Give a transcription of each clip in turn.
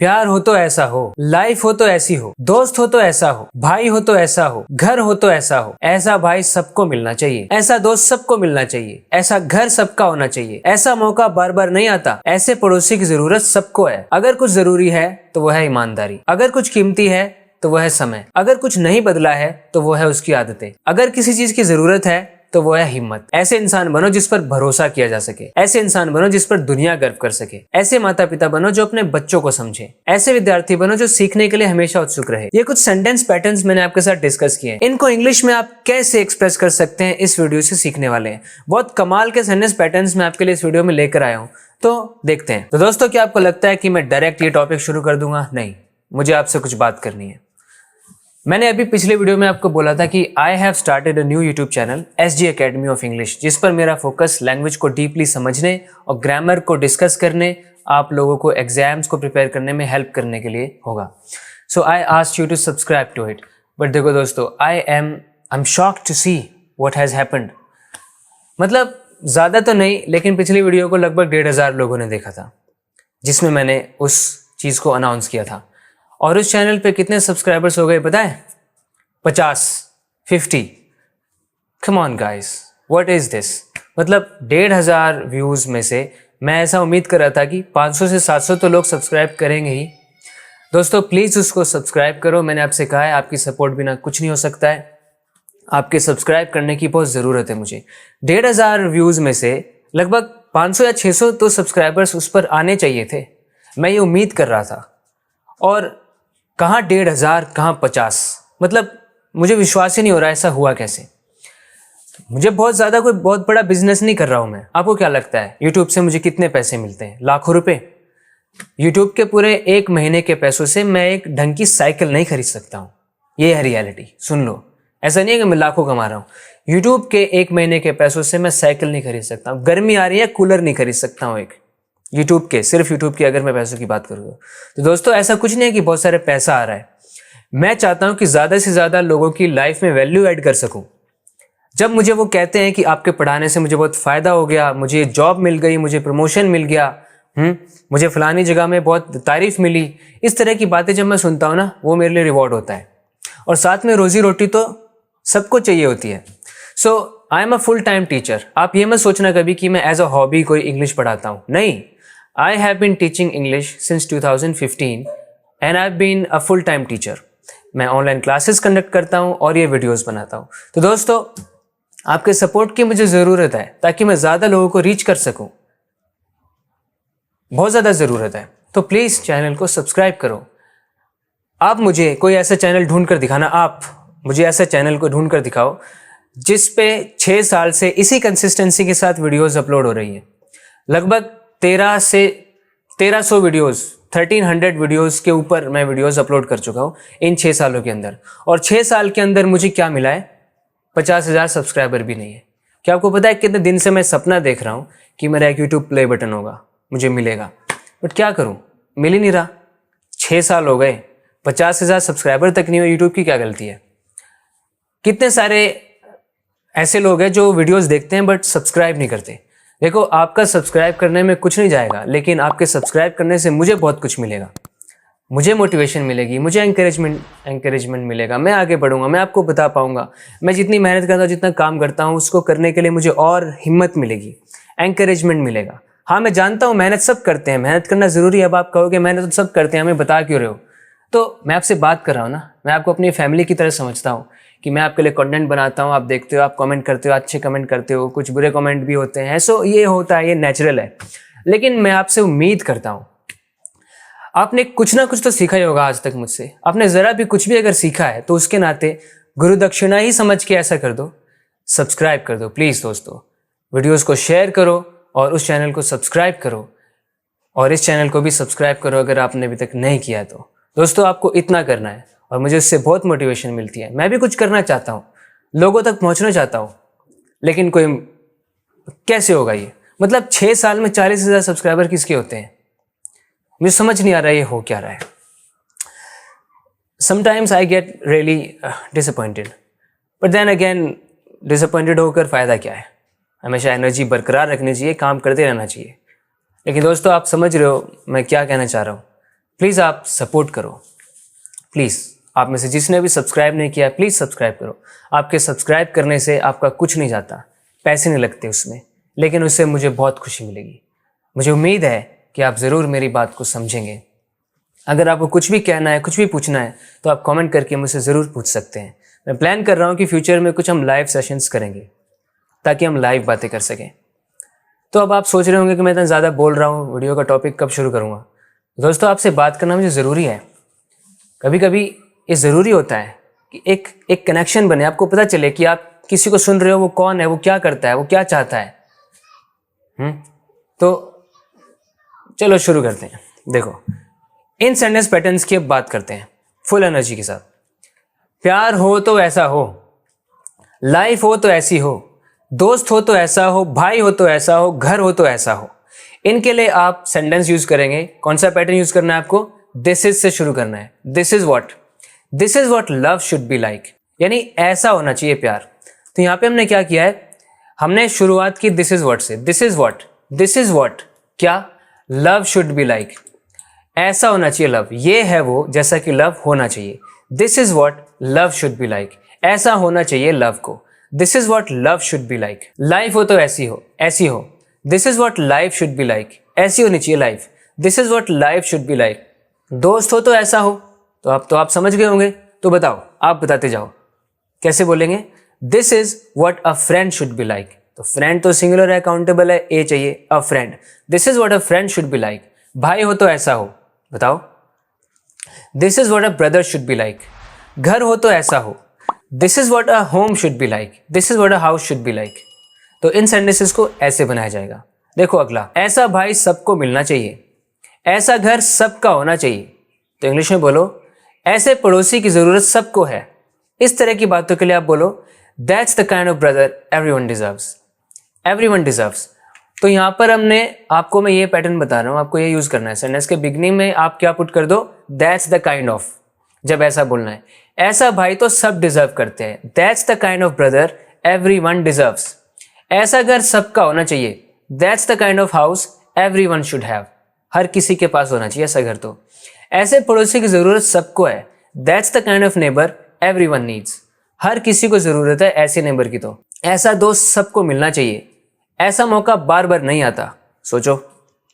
प्यार हो तो ऐसा हो, लाइफ हो तो ऐसी हो, दोस्त हो तो ऐसा हो, भाई हो तो ऐसा हो, घर हो तो ऐसा हो। ऐसा भाई सबको मिलना चाहिए, ऐसा दोस्त सबको मिलना चाहिए, ऐसा घर सबका होना चाहिए। ऐसा मौका बार बार नहीं आता, ऐसे पड़ोसी की जरूरत सबको है। अगर कुछ जरूरी है तो वह है ईमानदारी, अगर कुछ कीमती है तो वह है समय, अगर कुछ नहीं बदला है तो वो है उसकी आदतें, अगर किसी चीज की जरूरत है तो वो है हिम्मत। ऐसे इंसान बनो जिस पर भरोसा किया जा सके, ऐसे इंसान बनो जिस पर दुनिया गर्व कर सके, ऐसे माता पिता बनो जो अपने बच्चों को समझे, ऐसे विद्यार्थी बनो जो सीखने के लिए हमेशा उत्सुक रहे। ये कुछ सेंटेंस पैटर्न्स मैंने आपके साथ डिस्कस किए हैं। इनको इंग्लिश में आप कैसे एक्सप्रेस कर सकते हैं, इस वीडियो से सीखने वाले हैं। बहुत कमाल के सेंटेंस पैटर्न्स मैं आपके लिए इस वीडियो में लेकर आया हूँ, तो देखते हैं। तो दोस्तों, क्या आपको लगता है कि मैं डायरेक्ट ये टॉपिक शुरू कर दूंगा? नहीं, मुझे आपसे कुछ बात करनी है। मैंने अभी पिछले वीडियो में आपको बोला था कि I have started a new YouTube channel SG academy of English, जिस पर मेरा फोकस लैंग्वेज को डीपली समझने और ग्रामर को डिस्कस करने, आप लोगों को एग्जाम्स को प्रिपेयर करने में हेल्प करने के लिए होगा। So I asked you to subscribe to it. But देखो दोस्तों, I am shocked to see what has happened. मतलब ज़्यादा तो नहीं, लेकिन पिछली वीडियो को लगभग 1500 लोगों ने देखा था, जिसमें मैंने उस चीज़ को अनाउंस किया था। और उस चैनल पे कितने सब्सक्राइबर्स हो गए पता है? 50, 50। Come on guys, what is this? मतलब 1500 व्यूज़ में से मैं ऐसा उम्मीद कर रहा था कि 500 से 700 तो लोग सब्सक्राइब करेंगे ही। दोस्तों प्लीज़ उसको सब्सक्राइब करो। मैंने आपसे कहा है, आपकी सपोर्ट बिना कुछ नहीं हो सकता है। आपके सब्सक्राइब करने की बहुत ज़रूरत है मुझे। 1500 व्यूज़ में से लगभग 500 या 600 तो सब्सक्राइबर्स उस पर आने चाहिए थे। मैं ये उम्मीद कर रहा था, और कहाँ 1500, कहाँ 50। मतलब मुझे विश्वास ही नहीं हो रहा ऐसा हुआ कैसे। मुझे बहुत ज़्यादा कोई बहुत बड़ा बिजनेस नहीं कर रहा हूँ मैं। आपको क्या लगता है यूट्यूब से मुझे कितने पैसे मिलते हैं? लाखों रुपए। यूट्यूब के पूरे 1 महीने के पैसों से मैं एक ढंग की साइकिल नहीं खरीद सकता हूँ। ये है रियलिटी, सुन लो। ऐसा नहीं है कि मैं लाखों कमा रहा हूँ। यूट्यूब के 1 महीने के पैसों से मैं साइकिल नहीं खरीद सकता हूँ। गर्मी आ रही है, कूलर नहीं खरीद सकता हूँ एक यूट्यूब के, सिर्फ यूट्यूब की अगर मैं पैसों की बात करूँ तो दोस्तों ऐसा कुछ नहीं है कि बहुत सारे पैसा आ रहा है। मैं चाहता हूं कि ज़्यादा से ज़्यादा लोगों की लाइफ में वैल्यू ऐड कर सकूं। जब मुझे वो कहते हैं कि आपके पढ़ाने से मुझे बहुत फ़ायदा हो गया, मुझे जॉब मिल गई, मुझे प्रमोशन मिल गया, मुझे फ़लानी जगह में बहुत तारीफ़ मिली, इस तरह की बातें जब मैं सुनता हूं ना, वो मेरे लिए रिवॉर्ड होता है। और साथ में रोज़ी रोटी तो सबको चाहिए होती है। So I am a full time teacher. आप ये मत सोचना कभी कि मैं एज अ हॉबी कोई इंग्लिश पढ़ाता हूँ। नहीं, I have been teaching English since 2015 and I have been a full time teacher. मैं ऑनलाइन क्लासेस कंडक्ट करता हूं और ये वीडियोस बनाता हूं। तो दोस्तों, आपके सपोर्ट की मुझे ज़रूरत है ताकि मैं ज़्यादा लोगों को रीच कर सकूं। बहुत ज़्यादा ज़रूरत है। तो प्लीज़ चैनल को सब्सक्राइब करो। आप मुझे कोई ऐसा चैनल ढूंढ कर दिखाना, आप मुझे ऐसा चैनल को ढूंढ कर दिखाओ जिस पे 6 साल से इसी कंसिस्टेंसी के साथ वीडियोज़ अपलोड हो रही हैं। लगभग 13 से 1300 वीडियोज़, 1300 वीडियोस के ऊपर मैं वीडियोस अपलोड कर चुका हूँ इन 6 सालों के अंदर। और 6 साल के अंदर मुझे क्या मिला है? 50,000 सब्सक्राइबर भी नहीं है। क्या आपको पता है कितने दिन से मैं सपना देख रहा हूँ कि मेरा एक यूट्यूब प्ले बटन होगा, मुझे मिलेगा, बट क्या करूँ, मिल ही नहीं रहा। 6 साल हो गए, 50,000 सब्सक्राइबर तक नहीं हो। यूट्यूब की क्या गलती है? कितने सारे ऐसे लोग हैं जो वीडियोज़ देखते हैं बट सब्सक्राइब नहीं करते। देखो, आपका सब्सक्राइब करने में कुछ नहीं जाएगा, लेकिन आपके सब्सक्राइब करने से मुझे बहुत कुछ मिलेगा। मुझे मोटिवेशन मिलेगी, मुझे एंकरेजमेंट मिलेगा, मैं आगे बढ़ूंगा, मैं आपको बता पाऊंगा। मैं जितनी मेहनत करता हूँ, जितना काम करता हूँ, उसको करने के लिए मुझे और हिम्मत मिलेगी, एंकरेजमेंट मिलेगा। हाँ, मैं जानता हूँ मेहनत सब करते हैं, मेहनत करना ज़रूरी है। अब आप कहोगे मेहनत तो सब करते हैं, हमें बता क्यों रहे हो? तो मैं आपसे बात कर रहा हूँ ना, मैं आपको अपनी फैमिली की तरह समझता हूँ कि मैं आपके लिए कंटेंट बनाता हूँ, आप देखते हो, आप कमेंट करते हो, अच्छे कमेंट करते हो, कुछ बुरे कमेंट भी होते हैं। सो ये होता है, ये नेचुरल है। लेकिन मैं आपसे उम्मीद करता हूँ आपने कुछ ना कुछ तो सीखा ही होगा आज तक मुझसे। आपने ज़रा भी कुछ भी अगर सीखा है तो उसके नाते गुरु दक्षिणा ही समझ के ऐसा कर दो, सब्सक्राइब कर दो प्लीज़। दोस्तों, वीडियोज़ को शेयर करो और उस चैनल को सब्सक्राइब करो, और इस चैनल को भी सब्सक्राइब करो अगर आपने अभी तक नहीं किया है तो। दोस्तों, आपको इतना करना है और मुझे उससे बहुत मोटिवेशन मिलती है। मैं भी कुछ करना चाहता हूँ, लोगों तक पहुँचना चाहता हूँ, लेकिन कोई कैसे होगा ये? मतलब 6 साल में 40,000 सब्सक्राइबर किसके होते हैं? मुझे समझ नहीं आ रहा है ये हो क्या रहा है। Sometimes I get really disappointed, but then again disappointed होकर फ़ायदा क्या है? हमेशा एनर्जी बरकरार रखनी चाहिए, काम करते रहना चाहिए। लेकिन दोस्तों, आप समझ रहे हो मैं क्या कहना चाह रहा हूँ। प्लीज़ आप सपोर्ट करो। प्लीज़ आप में से जिसने भी सब्सक्राइब नहीं किया प्लीज़ सब्सक्राइब करो। आपके सब्सक्राइब करने से आपका कुछ नहीं जाता, पैसे नहीं लगते उसमें, लेकिन उससे मुझे बहुत खुशी मिलेगी। मुझे उम्मीद है कि आप ज़रूर मेरी बात को समझेंगे। अगर आपको कुछ भी कहना है, कुछ भी पूछना है तो आप कमेंट करके मुझसे ज़रूर पूछ सकते हैं। मैं प्लान कर रहा हूँ कि फ्यूचर में कुछ हम लाइव सेशंस करेंगे ताकि हम लाइव बातें कर सकें। तो अब आप सोच रहे होंगे कि मैं इतना ज़्यादा बोल रहा हूँ, वीडियो का टॉपिक कब शुरू करूँगा। दोस्तों, आपसे बात करना मुझे ज़रूरी है। कभी कभी ये ज़रूरी होता है कि एक कनेक्शन बने, आपको पता चले कि आप किसी को सुन रहे हो, वो कौन है, वो क्या करता है, वो क्या चाहता है। तो चलो शुरू करते हैं। देखो, इन सेंटेंस पैटर्न्स की अब बात करते हैं फुल एनर्जी के साथ। प्यार हो तो ऐसा हो, लाइफ हो तो ऐसी हो, दोस्त हो तो ऐसा हो, भाई हो तो ऐसा हो, घर हो तो ऐसा हो। इनके लिए आप सेंटेंस यूज करेंगे। कौन सा पैटर्न यूज करना है आपको? दिस इज से शुरू करना है। This is what love should be like, यानी ऐसा होना चाहिए प्यार। तो यहां पे हमने क्या किया है, हमने शुरुआत की दिस इज व्हाट से। दिस इज व्हाट क्या? लव शुड बी लाइक, ऐसा होना चाहिए लव, ये है वो जैसा कि लव होना चाहिए। This is what love should be like, ऐसा होना चाहिए लव को। This is what love should be like. Life हो तो ऐसी हो। This is what life should be like, ऐसी होनी चाहिए life. This is what life should be like. दोस्त हो तो ऐसा हो, तो आप समझ गए होंगे। तो बताओ, आप बताते जाओ कैसे बोलेंगे। This is what a friend should be like. तो फ्रेंड तो सिंगुलर है, काउंटेबल है, ए चाहिए, अ friend. This is what a friend should be like. भाई हो तो ऐसा हो, बताओ। This is what a brother should be like. घर हो तो ऐसा हो। This is what a home should be like. This is what a house should be like. तो इन सेंटेंसेस को ऐसे बनाया जाएगा। देखो अगला, ऐसा भाई सबको मिलना चाहिए, ऐसा घर सबका होना चाहिए। तो इंग्लिश में बोलो, ऐसे पड़ोसी की जरूरत सबको है। इस तरह की बातों के लिए आप बोलो, that's the kind of brother everyone deserves. Everyone deserves. तो यहां पर आपको मैं ये पैटर्न बता रहा हूं, आपको ये यूज करना है। सेंटेंस के बिगनिंग में आप क्या पुट कर दो, दैट्स द काइंड ऑफ। जब ऐसा बोलना है, ऐसा भाई तो सब डिजर्व करते हैं, that's the kind of brother everyone deserves. ऐसा घर सबका होना चाहिए, that's the kind of house everyone should have. हर किसी के पास होना चाहिए ऐसा घर। तो ऐसे पड़ोसी की जरूरत सबको है, that's the kind of neighbour everyone needs. हर किसी को जरूरत है ऐसे नेबर की। तो ऐसा दोस्त सबको मिलना चाहिए, ऐसा मौका बार बार नहीं आता, सोचो।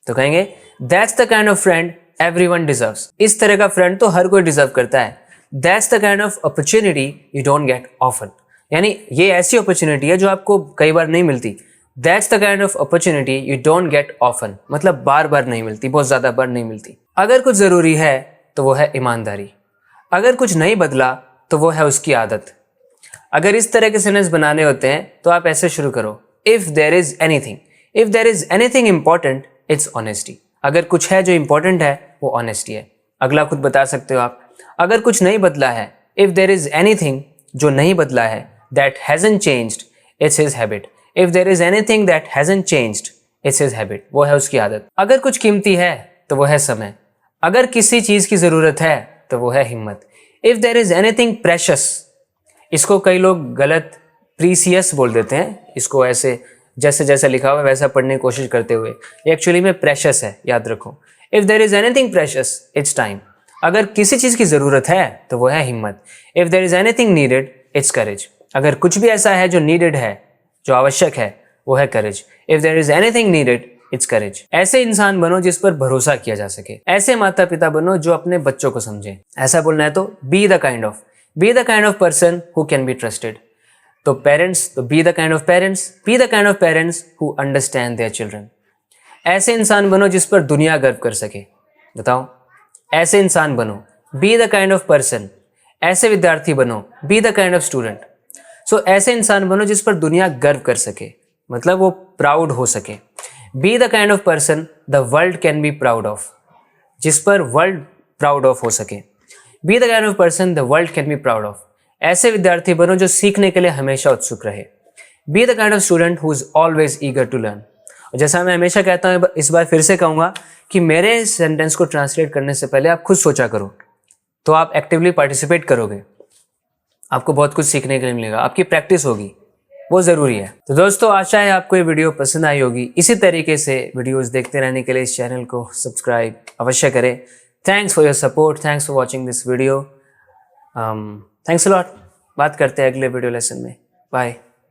तो कहेंगे, that's the kind of friend everyone deserves. इस तरह का फ्रेंड तो हर कोई डिजर्व करता है। That's the kind of opportunity you don't get often, यानी ये ऐसी अपॉर्चुनिटी है जो आपको कई बार नहीं मिलती। That's the kind of opportunity you don't get often, मतलब बार बार नहीं मिलती, बहुत ज्यादा बार नहीं मिलती। अगर कुछ जरूरी है तो वो है ईमानदारी, अगर कुछ नहीं बदला तो वो है उसकी आदत। अगर इस तरह के सेंटेंस बनाने होते हैं तो आप ऐसे शुरू करो, if there is anything important it's honesty. अगर कुछ है जो इंपॉर्टेंट है वो ऑनेस्टी है। अगला खुद बता सकते हो आप, अगर कुछ नहीं बदला है, इफ देर इज एनीथिंग जो नहीं बदला है, that hasn't changed it's his habit. If there is anything that hasn't changed it's his habit, वो है उसकी आदत। अगर कुछ कीमती है तो वो है समय, अगर किसी चीज की जरूरत है तो वो है हिम्मत। If there is anything precious, इसको कई लोग गलत प्रीसियस बोल देते हैं, इसको ऐसे जैसे जैसे लिखा हुआ है वैसा पढ़ने की कोशिश करते हुए, एक्चुअली में प्रेशियस है, याद रखो। If there is anything precious it's time. अगर किसी चीज की जरूरत है तो वो है हिम्मत। If there is anything needed it's courage. अगर कुछ भी ऐसा है जो नीडेड है, जो आवश्यक है, वो है courage. If there is anything needed it's courage. ऐसे इंसान बनो जिस पर भरोसा किया जा सके, ऐसे माता पिता बनो जो अपने बच्चों को समझे। ऐसा बोलना है तो B the kind of person who can be trusted. तो पेरेंट्स, तो B the kind of parents who understand their children. ऐसे इंसान बनो जिस पर दुनिया गर्व कर सके। बताओ, ऐसे इंसान बनो, be the kind of person. ऐसे विद्यार्थी बनो, be the kind of student. So ऐसे इंसान बनो जिस पर दुनिया गर्व कर सके, मतलब वो प्राउड हो सके। B the kind of person the world can be proud of, जिस पर वर्ल्ड प्राउड ऑफ हो सके। B the kind of person the world can be proud of. ऐसे विद्यार्थी बनो जो सीखने के लिए हमेशा उत्सुक रहे। Be the kind of student who is always eager to learn. जैसा मैं हमेशा कहता हूँ, इस बार फिर से कहूँगा कि मेरे सेंटेंस को ट्रांसलेट करने से पहले आप खुद सोचा करो, तो आप एक्टिवली पार्टिसिपेट करोगे, आपको बहुत कुछ सीखने के लिए मिलेगा, आपकी प्रैक्टिस होगी, वो ज़रूरी है। तो दोस्तों, आशा है आपको ये वीडियो पसंद आई होगी। इसी तरीके से वीडियोस देखते रहने के लिए इस चैनल को सब्सक्राइब अवश्य करें। Thanks for your support, thanks for watching this video, thanks a lot. बात करते हैं अगले वीडियो लेसन में। बाय।